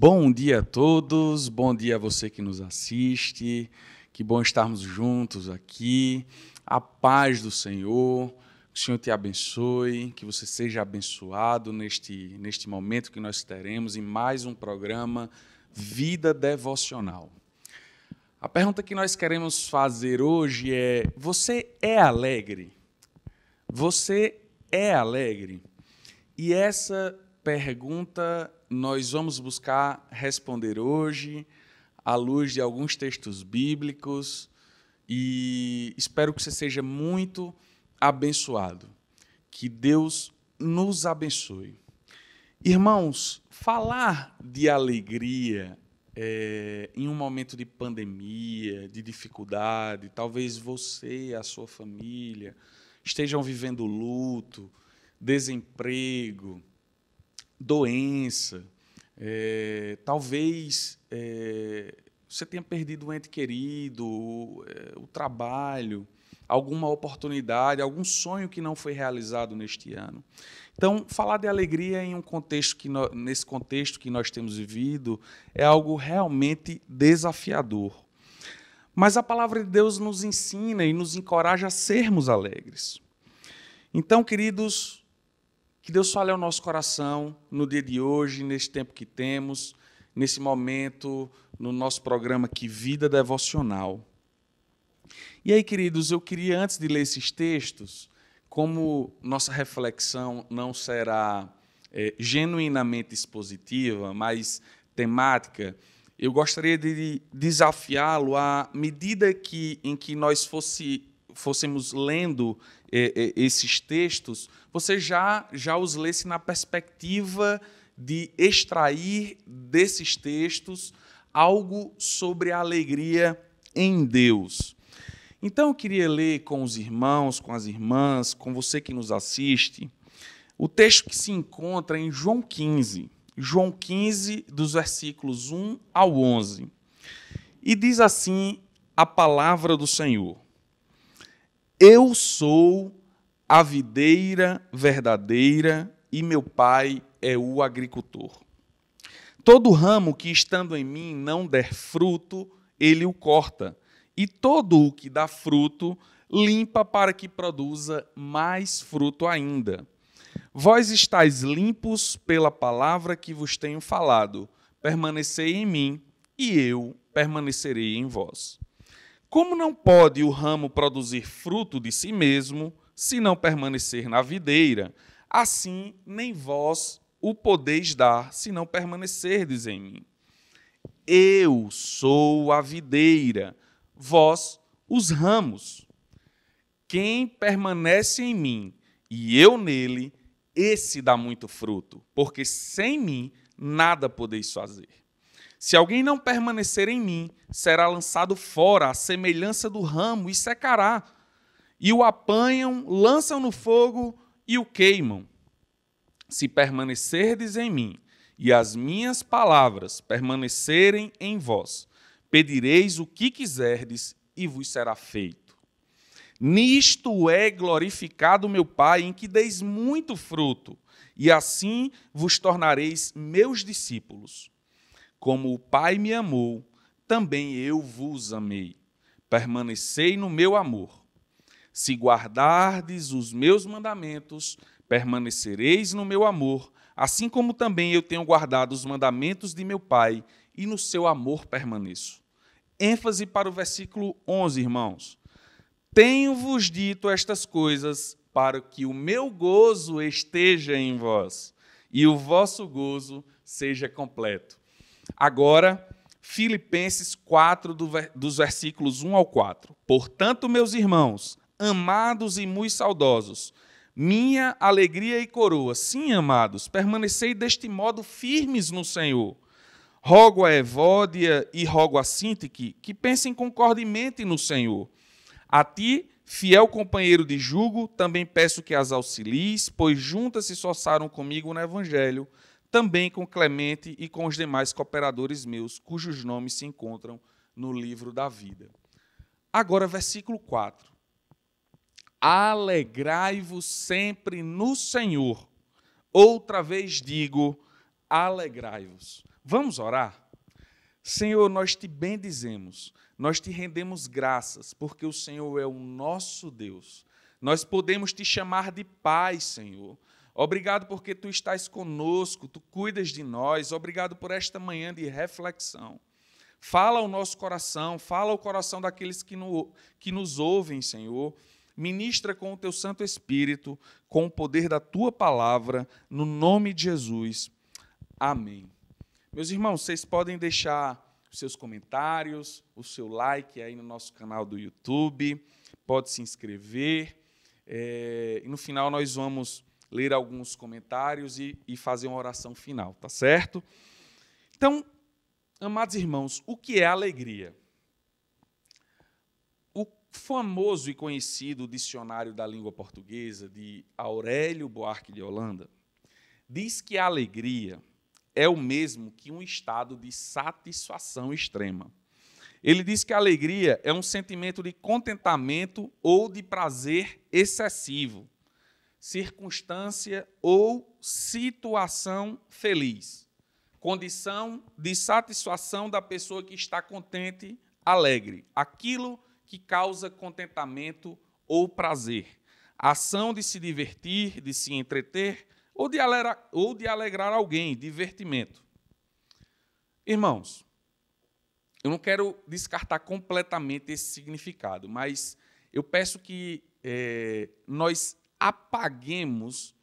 Bom dia a todos, bom dia a você que nos assiste, que bom estarmos juntos aqui, a paz do Senhor, que o Senhor te abençoe, que você seja abençoado neste momento que nós teremos em mais um programa Vida Devocional. A pergunta que nós queremos fazer hoje é: você é alegre? Você é alegre? E essa pergunta nós vamos buscar responder hoje à luz de alguns textos bíblicos e espero que você seja muito abençoado. Que Deus nos abençoe. Irmãos, falar de alegria em um momento de pandemia, de dificuldade, talvez você e a sua família estejam vivendo luto, desemprego, doença, talvez você tenha perdido um ente querido, o trabalho, alguma oportunidade, algum sonho que não foi realizado neste ano. Então, falar de alegria em um contexto nesse contexto que nós temos vivido é algo realmente desafiador. Mas a palavra de Deus nos ensina e nos encoraja a sermos alegres. Então, queridos, que Deus fale ao nosso coração no dia de hoje, nesse tempo que temos, nesse momento, no nosso programa aqui, Vida Devocional. E aí, queridos, eu queria, antes de ler esses textos, como nossa reflexão não será genuinamente expositiva, mas temática, eu gostaria de desafiá-lo à medida em que nós fôssemos lendo esses textos, você já os lesse na perspectiva de extrair desses textos algo sobre a alegria em Deus. Então, eu queria ler com os irmãos, com as irmãs, com você que nos assiste, o texto que se encontra em João 15, dos versículos 1 ao 11. E diz assim a palavra do Senhor: Eu sou a videira verdadeira e meu Pai é o agricultor. Todo ramo que estando em mim não der fruto, ele o corta, e todo o que dá fruto, limpa para que produza mais fruto ainda. Vós estáis limpos pela palavra que vos tenho falado. Permanecei em mim, e eu permanecerei em vós. Como não pode o ramo produzir fruto de si mesmo, se não permanecer na videira, assim nem vós o podeis dar, se não permanecerdes em mim. Eu sou a videira, vós os ramos. Quem permanece em mim e eu nele, esse dá muito fruto, porque sem mim nada podeis fazer. Se alguém não permanecer em mim, será lançado fora à semelhança do ramo e secará. E o apanham, lançam no fogo e o queimam. Se permanecerdes em mim e as minhas palavras permanecerem em vós, pedireis o que quiserdes e vos será feito. Nisto é glorificado meu Pai, em que deis muito fruto, e assim vos tornareis meus discípulos. Como o Pai me amou, também eu vos amei. Permanecei no meu amor. Se guardardes os meus mandamentos, permanecereis no meu amor, assim como também eu tenho guardado os mandamentos de meu Pai, e no seu amor permaneço. ênfase para o versículo 11, irmãos. Tenho-vos dito estas coisas para que o meu gozo esteja em vós e o vosso gozo seja completo. Agora, Filipenses 4, dos versículos 1 ao 4. Portanto, meus irmãos, amados e muito saudosos, minha alegria e coroa, sim, amados, permanecei deste modo firmes no Senhor. Rogo a Evódia e rogo a Síntique que pensem concordemente no Senhor. A ti, fiel companheiro de jugo, também peço que as auxilies, pois juntas se esforçaram comigo no Evangelho, também com Clemente e com os demais cooperadores meus, cujos nomes se encontram no livro da vida. Agora, versículo 4. Alegrai-vos sempre no Senhor. Outra vez digo, alegrai-vos. Vamos orar? Senhor, nós te bendizemos, nós te rendemos graças, porque o Senhor é o nosso Deus. Nós podemos te chamar de Pai, Senhor. Obrigado porque tu estás conosco, tu cuidas de nós. Obrigado por esta manhã de reflexão. Fala ao nosso coração, fala ao coração daqueles que nos ouvem, Senhor. Ministra com o teu Santo Espírito, com o poder da tua palavra, no nome de Jesus. Amém. Meus irmãos, vocês podem deixar os seus comentários, o seu like aí no nosso canal do YouTube, pode se inscrever, e no final nós vamos ler alguns comentários e fazer uma oração final, tá certo? Então, amados irmãos, o que é alegria? O famoso e conhecido dicionário da língua portuguesa de Aurélio Buarque de Holanda diz que a alegria é o mesmo que um estado de satisfação extrema. Ele diz que a alegria é um sentimento de contentamento ou de prazer excessivo, circunstância ou situação feliz, condição de satisfação da pessoa que está contente, alegre, aquilo que causa contentamento ou prazer, ação de se divertir, de se entreter, ou de alegrar alguém, divertimento. Irmãos, eu não quero descartar completamente esse significado, mas eu peço que nós apaguemos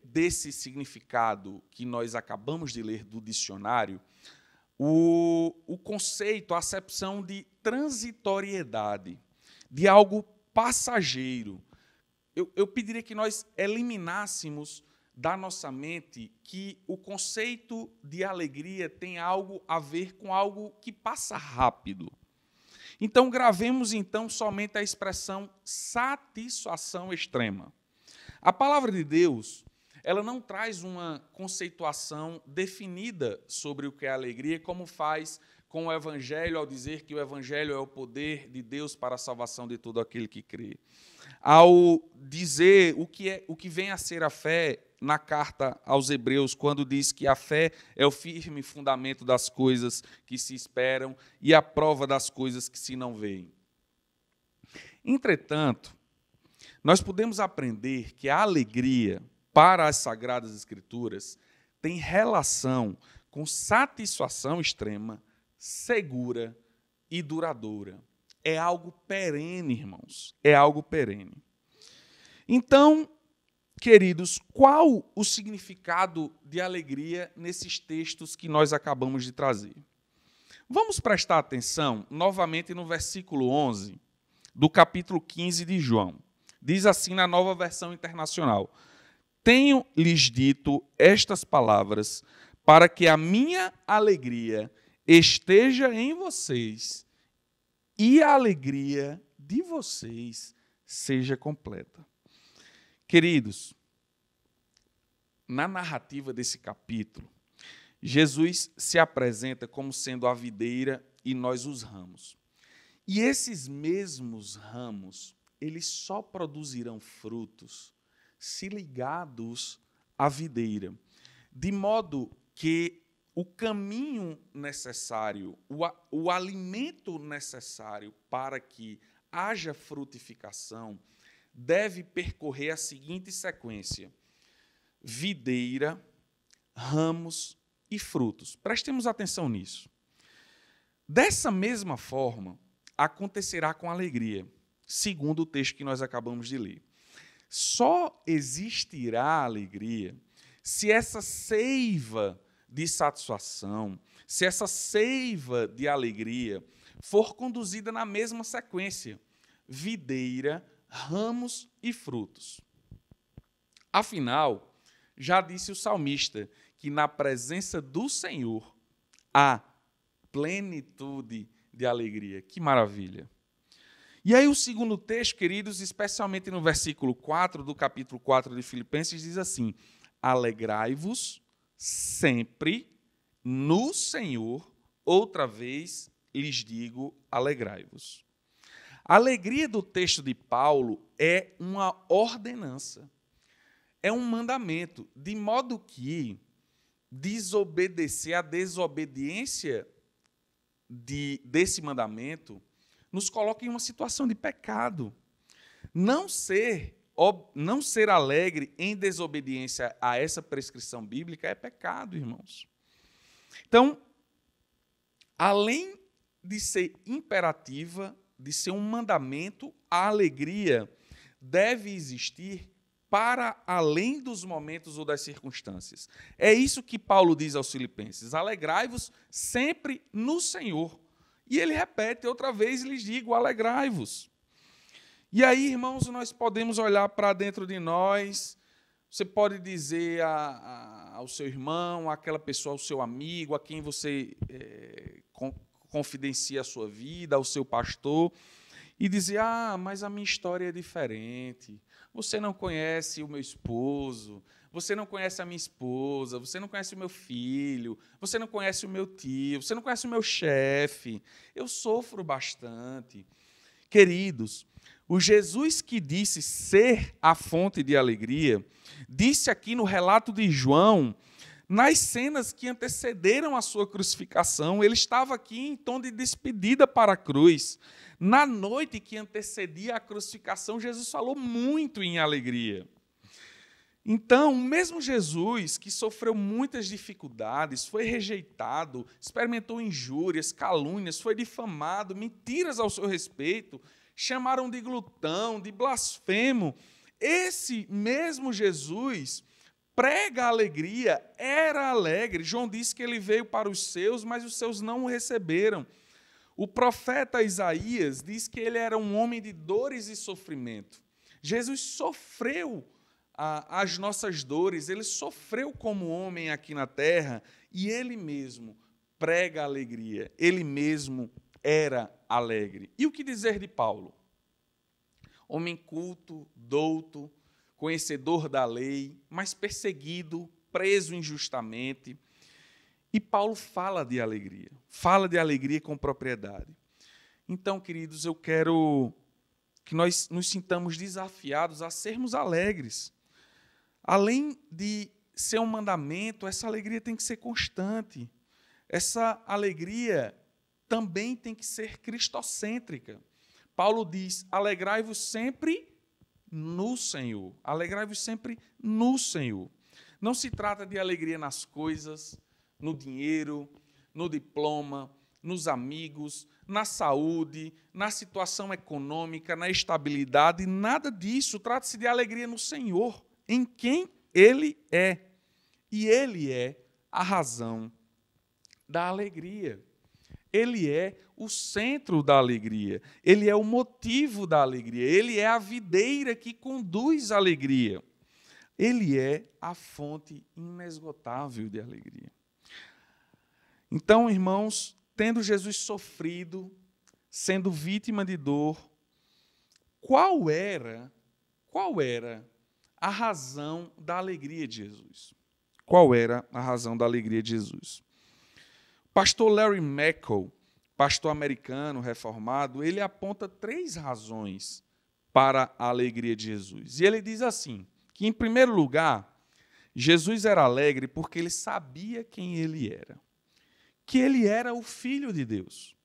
desse significado que nós acabamos de ler do dicionário o conceito, a acepção de transitoriedade, de algo passageiro. Eu pediria que nós eliminássemos da nossa mente que o conceito de alegria tem algo a ver com algo que passa rápido. Então, gravemos somente a expressão satisfação extrema. A palavra de Deus, ela não traz uma conceituação definida sobre o que é alegria, como faz com o Evangelho, ao dizer que o Evangelho é o poder de Deus para a salvação de todo aquele que crê. Ao dizer o que vem a ser a fé na carta aos Hebreus, quando diz que a fé é o firme fundamento das coisas que se esperam e a prova das coisas que se não veem. Entretanto, nós podemos aprender que a alegria para as Sagradas Escrituras tem relação com satisfação extrema, segura e duradoura. É algo perene, irmãos. É algo perene. Então, queridos, qual o significado de alegria nesses textos que nós acabamos de trazer? Vamos prestar atenção novamente no versículo 11 do capítulo 15 de João. Diz assim na Nova Versão Internacional: tenho-lhes dito estas palavras para que a minha alegria esteja em vocês e a alegria de vocês seja completa. Queridos, na narrativa desse capítulo, Jesus se apresenta como sendo a videira e nós os ramos. E esses mesmos ramos, eles só produzirão frutos se ligados à videira, de modo que o caminho necessário, o alimento necessário para que haja frutificação, deve percorrer a seguinte sequência: videira, ramos e frutos. Prestemos atenção nisso. Dessa mesma forma, acontecerá com alegria, segundo o texto que nós acabamos de ler. Só existirá alegria se essa seiva de satisfação, se essa seiva de alegria for conduzida na mesma sequência: videira, ramos e frutos. Afinal, já disse o salmista que na presença do Senhor há plenitude de alegria. Que maravilha! E aí o segundo texto, queridos, especialmente no versículo 4 do capítulo 4 de Filipenses, diz assim: alegrai-vos sempre no Senhor, outra vez lhes digo, alegrai-vos. A alegria do texto de Paulo é uma ordenança, é um mandamento, de modo que desobedecer, a desobediência desse mandamento nos coloca em uma situação de pecado. Não ser alegre em desobediência a essa prescrição bíblica é pecado, irmãos. Então, além de ser imperativa, de ser um mandamento, a alegria deve existir para além dos momentos ou das circunstâncias. É isso que Paulo diz aos Filipenses: alegrai-vos sempre no Senhor. E ele repete outra vez, lhes digo, alegrai-vos. E aí, irmãos, nós podemos olhar para dentro de nós, você pode dizer ao seu irmão, àquela pessoa, ao seu amigo, a quem você confidencia a sua vida, ao seu pastor, e dizer: mas a minha história é diferente. Você não conhece o meu esposo, você não conhece a minha esposa, você não conhece o meu filho, você não conhece o meu tio, você não conhece o meu chefe. Eu sofro bastante. Queridos, o Jesus que disse ser a fonte de alegria, disse aqui no relato de João, nas cenas que antecederam a sua crucificação, ele estava aqui em tom de despedida para a cruz. Na noite que antecedia a crucificação, Jesus falou muito em alegria. Então, o mesmo Jesus que sofreu muitas dificuldades, foi rejeitado, experimentou injúrias, calúnias, foi difamado, mentiras ao seu respeito, chamaram de glutão, de blasfemo. Esse mesmo Jesus prega a alegria, era alegre. João disse que ele veio para os seus, mas os seus não o receberam. O profeta Isaías diz que ele era um homem de dores e sofrimento. Jesus sofreu as nossas dores, ele sofreu como homem aqui na terra e ele mesmo prega a alegria, ele mesmo era alegre. E o que dizer de Paulo? Homem culto, douto, conhecedor da lei, mas perseguido, preso injustamente. E Paulo fala de alegria com propriedade. Então, queridos, eu quero que nós nos sintamos desafiados a sermos alegres. Além de ser um mandamento, essa alegria tem que ser constante. Essa alegria também tem que ser cristocêntrica. Paulo diz: alegrai-vos sempre no Senhor. Alegrai-vos sempre no Senhor. Não se trata de alegria nas coisas, no dinheiro, no diploma, nos amigos, na saúde, na situação econômica, na estabilidade, nada disso. Trata-se de alegria no Senhor, em quem Ele é. E Ele é a razão da alegria. Ele é o centro da alegria. Ele é o motivo da alegria. Ele é a videira que conduz à alegria. Ele é a fonte inesgotável de alegria. Então, irmãos, tendo Jesus sofrido, sendo vítima de dor, qual era a razão da alegria de Jesus? Qual era a razão da alegria de Jesus? O pastor Larry Mackall, pastor americano reformado, ele aponta 3 razões para a alegria de Jesus. E ele diz assim, que, em primeiro lugar, Jesus era alegre porque ele sabia quem ele era. Que ele era o Filho de Deus.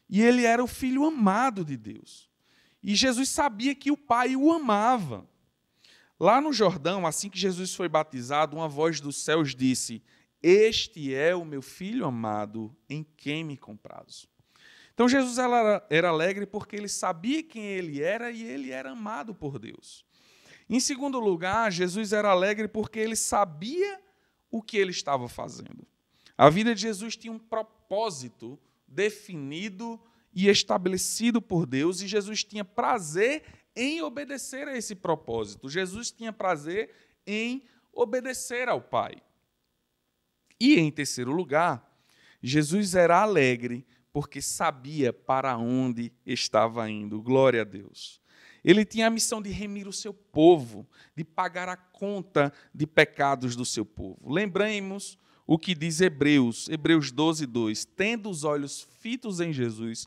E ele era o Filho amado de Deus. E Jesus sabia que o Pai o amava. Lá no Jordão, assim que Jesus foi batizado, uma voz dos céus disse: este é o meu Filho amado, em quem me comprazo. Então Jesus era alegre porque ele sabia quem ele era e ele era amado por Deus. Em segundo lugar, Jesus era alegre porque ele sabia o que ele estava fazendo. A vida de Jesus tinha um propósito definido e estabelecido por Deus, e Jesus tinha prazer em obedecer a esse propósito. Jesus tinha prazer em obedecer ao Pai. E, em terceiro lugar, Jesus era alegre porque sabia para onde estava indo. Glória a Deus. Ele tinha a missão de remir o seu povo, de pagar a conta de pecados do seu povo. Lembremos o que diz Hebreus 12:2. Tendo os olhos fitos em Jesus.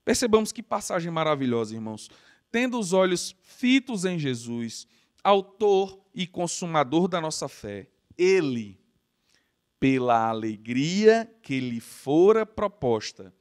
Percebamos que passagem maravilhosa, irmãos. Tendo os olhos fitos em Jesus, autor e consumador da nossa fé, Ele, pela alegria que lhe fora proposta,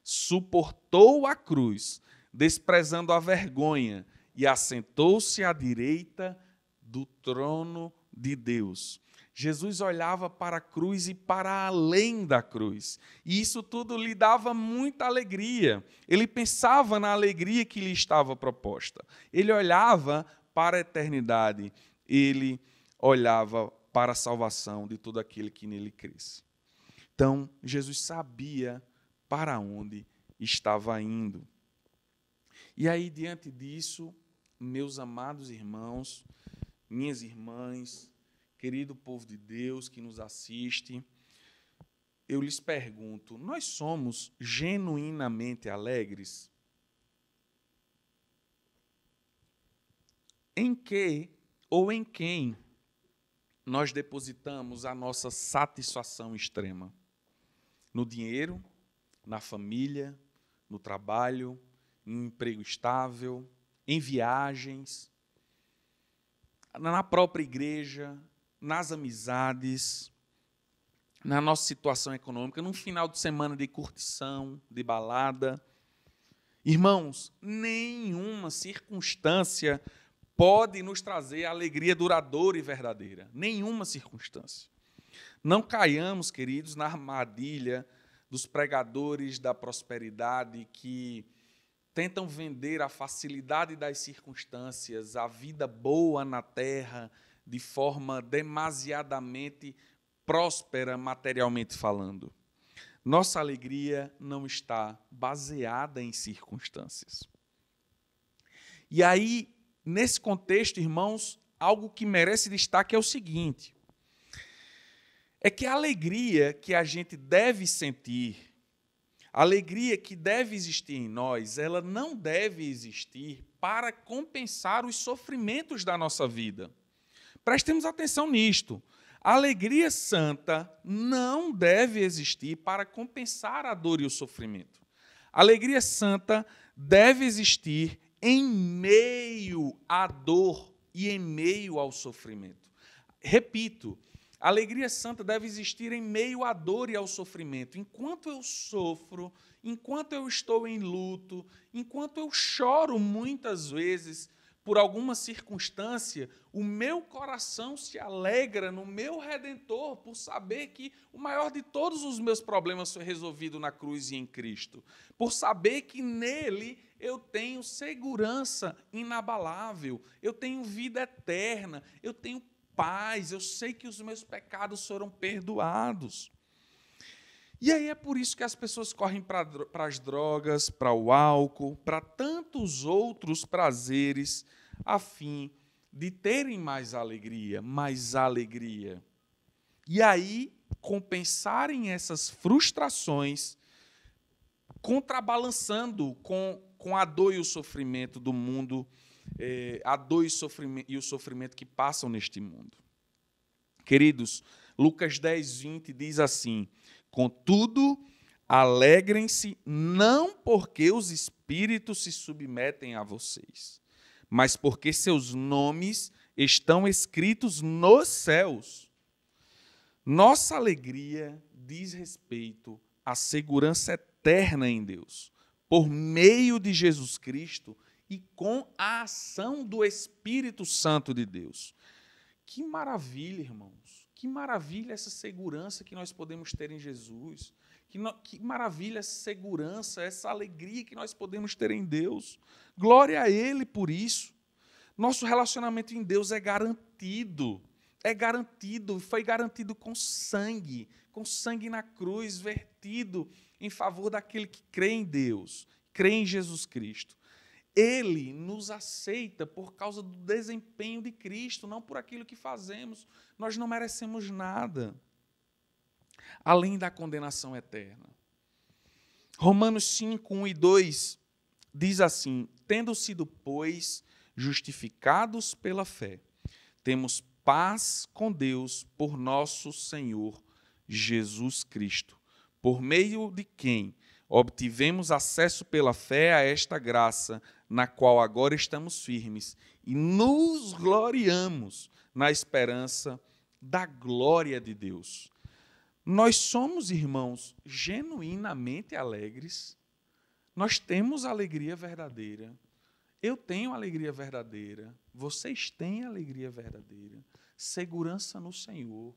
suportou a cruz, desprezando a vergonha, e assentou-se à direita do trono de Deus. Jesus olhava para a cruz e para além da cruz. E isso tudo lhe dava muita alegria. Ele pensava na alegria que lhe estava proposta. Ele olhava para a eternidade. Ele olhava para a salvação de todo aquele que nele cresce. Então, Jesus sabia para onde estava indo. E aí, diante disso, meus amados irmãos, minhas irmãs, querido povo de Deus que nos assiste, eu lhes pergunto, nós somos genuinamente alegres? Em que ou em quem nós depositamos a nossa satisfação extrema? No dinheiro, na família, no trabalho, em um emprego estável, em viagens, na própria igreja, nas amizades, na nossa situação econômica, num final de semana de curtição, de balada. Irmãos, nenhuma circunstância pode nos trazer alegria duradoura e verdadeira. Nenhuma circunstância. Não caiamos, queridos, na armadilha dos pregadores da prosperidade que tentam vender a facilidade das circunstâncias, a vida boa na terra, de forma demasiadamente próspera, materialmente falando. Nossa alegria não está baseada em circunstâncias. E aí, nesse contexto, irmãos, algo que merece destaque é o seguinte: é que a alegria que a gente deve sentir, a alegria que deve existir em nós, ela não deve existir para compensar os sofrimentos da nossa vida. Prestemos atenção nisto. A alegria santa não deve existir para compensar a dor e o sofrimento. A alegria santa deve existir em meio à dor e em meio ao sofrimento. Repito, a alegria santa deve existir em meio à dor e ao sofrimento. Enquanto eu sofro, enquanto eu estou em luto, enquanto eu choro muitas vezes por alguma circunstância, o meu coração se alegra no meu Redentor por saber que o maior de todos os meus problemas foi resolvido na cruz e em Cristo. Por saber que nele eu tenho segurança inabalável, eu tenho vida eterna, eu tenho paz, eu sei que os meus pecados foram perdoados. E aí é por isso que as pessoas correm para as drogas, para o álcool, para tantos outros prazeres, a fim de terem mais alegria, E aí compensarem essas frustrações, contrabalançando com a dor e o sofrimento do mundo, a dor e o sofrimento que passam neste mundo. Queridos, Lucas 10, 20 diz assim: contudo, alegrem-se não porque os espíritos se submetem a vocês, mas porque seus nomes estão escritos nos céus. Nossa alegria diz respeito à segurança eterna em Deus, por meio de Jesus Cristo e com a ação do Espírito Santo de Deus. Que maravilha, irmãos! Que maravilha essa segurança que nós podemos ter em Jesus. Que maravilha essa segurança, essa alegria que nós podemos ter em Deus. Glória a Ele por isso. Nosso relacionamento em Deus é garantido. Foi garantido com sangue na cruz, vertido em favor daquele que crê em Deus, crê em Jesus Cristo. Ele nos aceita por causa do desempenho de Cristo, não por aquilo que fazemos. Nós não merecemos nada, além da condenação eterna. Romanos 5, 1 e 2 diz assim: tendo sido, pois, justificados pela fé, temos paz com Deus por nosso Senhor Jesus Cristo, por meio de quem obtivemos acesso pela fé a esta graça, na qual agora estamos firmes e nos gloriamos na esperança da glória de Deus. nós somos irmãos genuinamente alegres, nós temos alegria verdadeira, eu tenho alegria verdadeira, vocês têm alegria verdadeira, segurança no Senhor,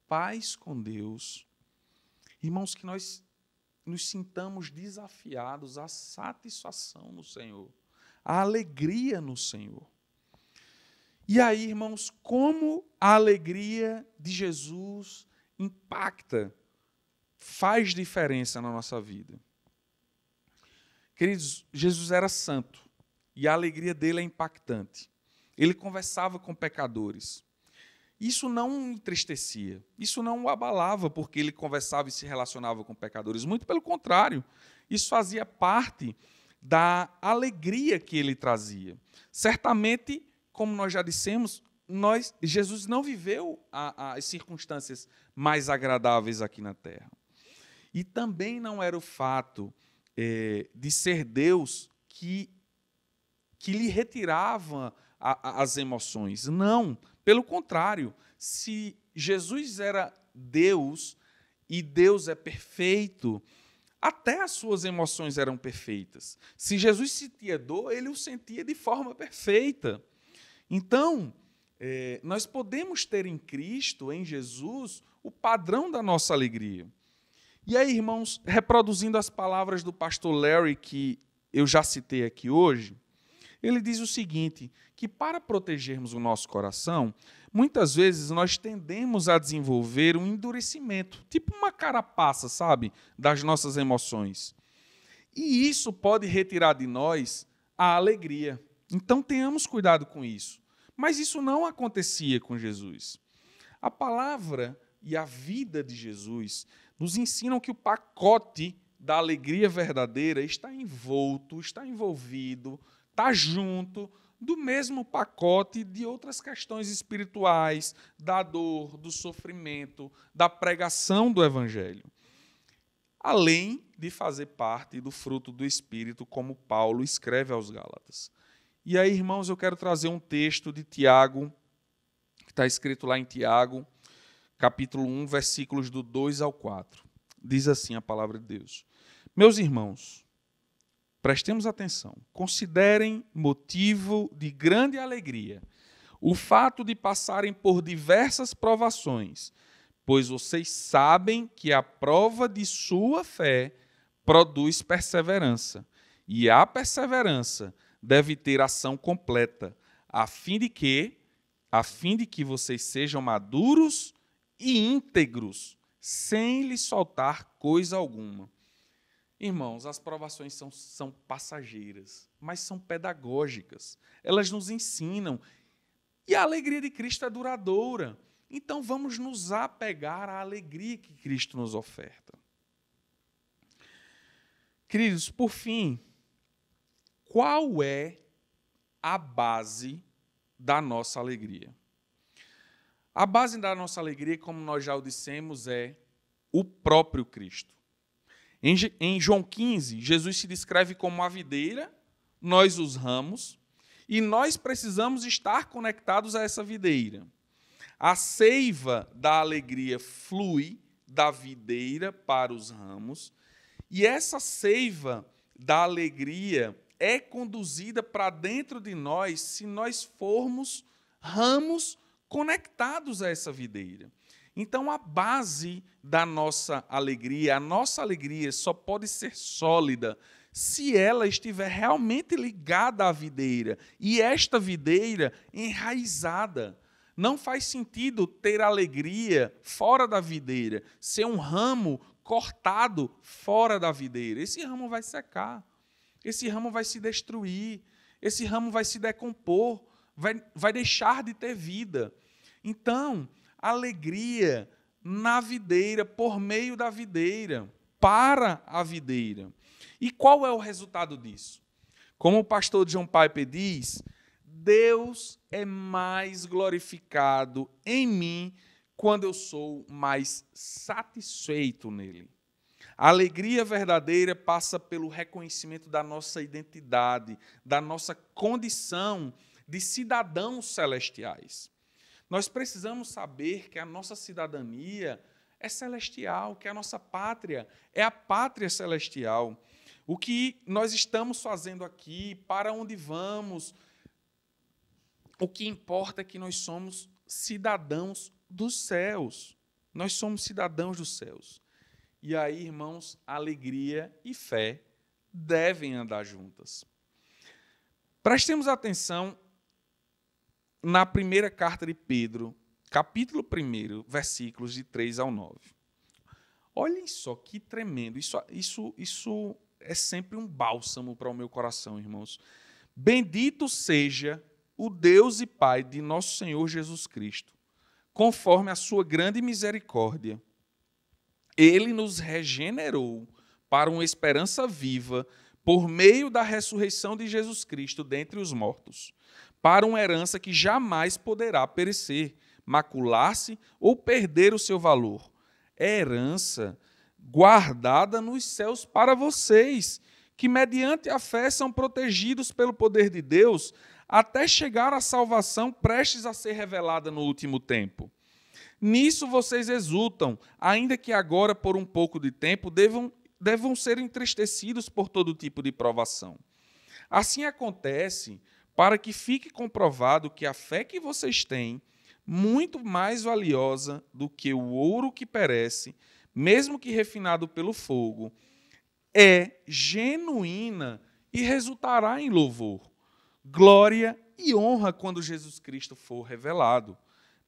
paz com Deus. Irmãos, que nós nos sintamos desafiados à satisfação no Senhor, à alegria no Senhor. E aí, irmãos, como a alegria de Jesus impacta, faz diferença na nossa vida. Queridos, Jesus era santo e a alegria dele é impactante. Ele conversava com pecadores. Isso não o entristecia, isso não o abalava porque ele conversava e se relacionava com pecadores. Muito pelo contrário, isso fazia parte da alegria que ele trazia. Certamente, como nós já dissemos, Jesus não viveu as circunstâncias mais agradáveis aqui na terra. E também não era o fato de ser Deus que lhe retirava as emoções. Não, pelo contrário. Se Jesus era Deus e Deus é perfeito, até as suas emoções eram perfeitas. Se Jesus sentia dor, ele o sentia de forma perfeita. Então, nós podemos ter em Cristo, em Jesus, o padrão da nossa alegria. E aí, irmãos, reproduzindo as palavras do pastor Larry, que eu já citei aqui hoje, ele diz o seguinte, que para protegermos o nosso coração, muitas vezes nós tendemos a desenvolver um endurecimento, tipo uma carapaça, sabe, das nossas emoções. E isso pode retirar de nós a alegria. Então, tenhamos cuidado com isso. Mas isso não acontecia com Jesus. A palavra e a vida de Jesus nos ensinam que o pacote da alegria verdadeira está envolto, está envolvido, está junto do mesmo pacote de outras questões espirituais, da dor, do sofrimento, da pregação do Evangelho. Além de fazer parte do fruto do Espírito, como Paulo escreve aos Gálatas. E aí, irmãos, eu quero trazer um texto de Tiago, que está escrito lá em Tiago, capítulo 1, versículos do 2 ao 4. Diz assim a palavra de Deus. Meus irmãos, prestemos atenção, considerem motivo de grande alegria o fato de passarem por diversas provações, pois vocês sabem que a prova de sua fé produz perseverança, e a perseverança deve ter ação completa, a fim de que vocês sejam maduros e íntegros, sem lhes faltar coisa alguma. Irmãos, as provações são passageiras, mas são pedagógicas. Elas nos ensinam. E a alegria de Cristo é duradoura. Então, vamos nos apegar à alegria que Cristo nos oferta. Queridos, por fim, qual é a base da nossa alegria? A base da nossa alegria, como nós já o dissemos, é o próprio Cristo. Em João 15, Jesus se descreve como a videira, nós os ramos, e nós precisamos estar conectados a essa videira. A seiva da alegria flui da videira para os ramos, e essa seiva da alegria é conduzida para dentro de nós se nós formos ramos conectados a essa videira. Então, a base da nossa alegria, a nossa alegria só pode ser sólida se ela estiver realmente ligada à videira, e esta videira enraizada. Não faz sentido ter alegria fora da videira, ser um ramo cortado fora da videira. Esse ramo vai secar, esse ramo vai se destruir, esse ramo vai se decompor, vai deixar de ter vida. Então, alegria na videira, por meio da videira, para a videira. E qual é o resultado disso? Como o pastor John Piper diz, Deus é mais glorificado em mim quando eu sou mais satisfeito nele. A alegria verdadeira passa pelo reconhecimento da nossa identidade, da nossa condição de cidadãos celestiais. Nós precisamos saber que a nossa cidadania é celestial, que a nossa pátria é a pátria celestial. O que nós estamos fazendo aqui, para onde vamos, o que importa é que nós somos cidadãos dos céus. Nós somos cidadãos dos céus. E aí, irmãos, alegria e fé devem andar juntas. Prestemos atenção na primeira carta de Pedro, capítulo 1, versículos de 3 ao 9. Olhem só que tremendo. Isso é sempre um bálsamo para o meu coração, irmãos. Bendito seja o Deus e Pai de nosso Senhor Jesus Cristo, conforme a sua grande misericórdia. Ele nos regenerou para uma esperança viva por meio da ressurreição de Jesus Cristo dentre os mortos, para uma herança que jamais poderá perecer, macular-se ou perder o seu valor. É herança guardada nos céus para vocês, que mediante a fé são protegidos pelo poder de Deus, até chegar à salvação prestes a ser revelada no último tempo. Nisso vocês exultam, ainda que agora, por um pouco de tempo, devam ser entristecidos por todo tipo de provação. Assim acontece para que fique comprovado que a fé que vocês têm, muito mais valiosa do que o ouro que perece, mesmo que refinado pelo fogo, é genuína e resultará em louvor, glória e honra quando Jesus Cristo for revelado.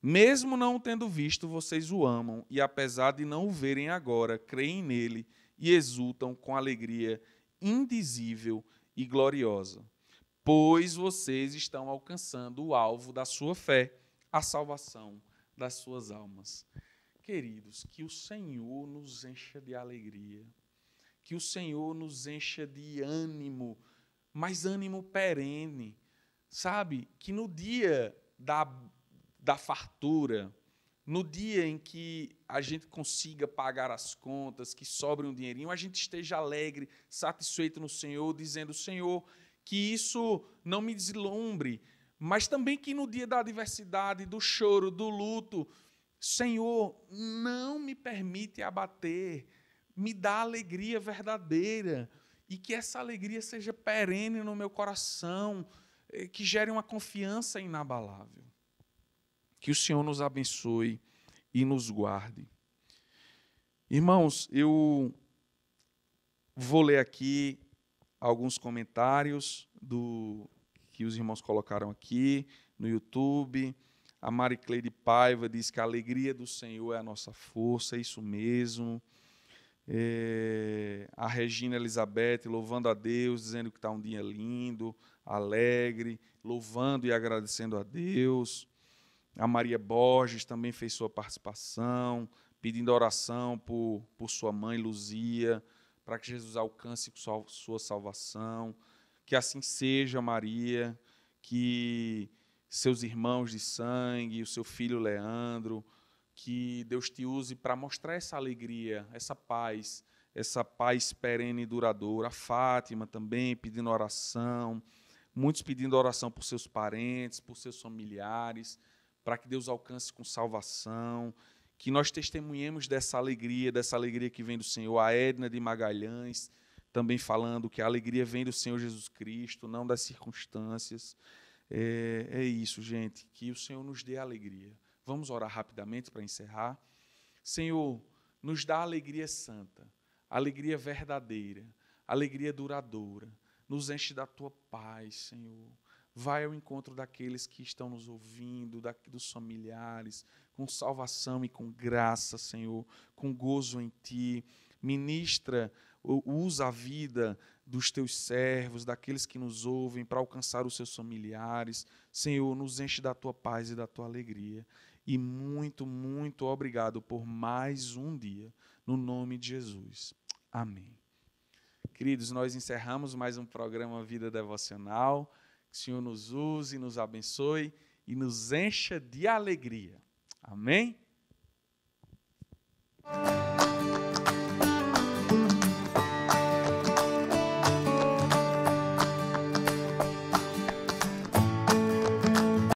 Mesmo não o tendo visto, vocês o amam, e apesar de não o verem agora, creem nele e exultam com alegria indizível e gloriosa, pois vocês estão alcançando o alvo da sua fé, a salvação das suas almas. Queridos, que o Senhor nos encha de alegria, que o Senhor nos encha de ânimo, mas ânimo perene, sabe? Que no dia da fartura, no dia em que a gente consiga pagar as contas, que sobre um dinheirinho, a gente esteja alegre, satisfeito no Senhor, dizendo, Senhor, que isso não me deslumbre, mas também que no dia da adversidade, do choro, do luto, Senhor, não me permite abater, me dá alegria verdadeira, e que essa alegria seja perene no meu coração, que gere uma confiança inabalável. Que o Senhor nos abençoe e nos guarde. Irmãos, eu vou ler aqui alguns comentários que os irmãos colocaram aqui no YouTube. A Maricleide Paiva diz que a alegria do Senhor é a nossa força, é isso mesmo. A Regina Elizabeth louvando a Deus, dizendo que está um dia lindo, alegre, louvando e agradecendo a Deus. A Maria Borges também fez sua participação, pedindo oração por sua mãe Luzia, para que Jesus alcance sua salvação. Que assim seja, Maria, que seus irmãos de sangue, o seu filho Leandro, que Deus te use para mostrar essa alegria, essa paz perene e duradoura. A Fátima também pedindo oração, muitos pedindo oração por seus parentes, por seus familiares, para que Deus alcance com salvação, que nós testemunhemos dessa alegria que vem do Senhor. A Edna de Magalhães também falando que a alegria vem do Senhor Jesus Cristo, não das circunstâncias. É isso, gente, que o Senhor nos dê alegria. Vamos orar rapidamente para encerrar. Senhor, nos dá alegria santa, alegria verdadeira, alegria duradoura. Nos enche da Tua paz, Senhor. Vai ao encontro daqueles que estão nos ouvindo, dos familiares, com salvação e com graça, Senhor, com gozo em Ti. Ministra, usa a vida dos Teus servos, daqueles que nos ouvem, para alcançar os seus familiares. Senhor, nos enche da Tua paz e da Tua alegria. E muito, muito obrigado por mais um dia, no nome de Jesus. Amém. Queridos, nós encerramos mais um programa Vida Devocional. Que o Senhor nos use, nos abençoe e nos encha de alegria. Amém?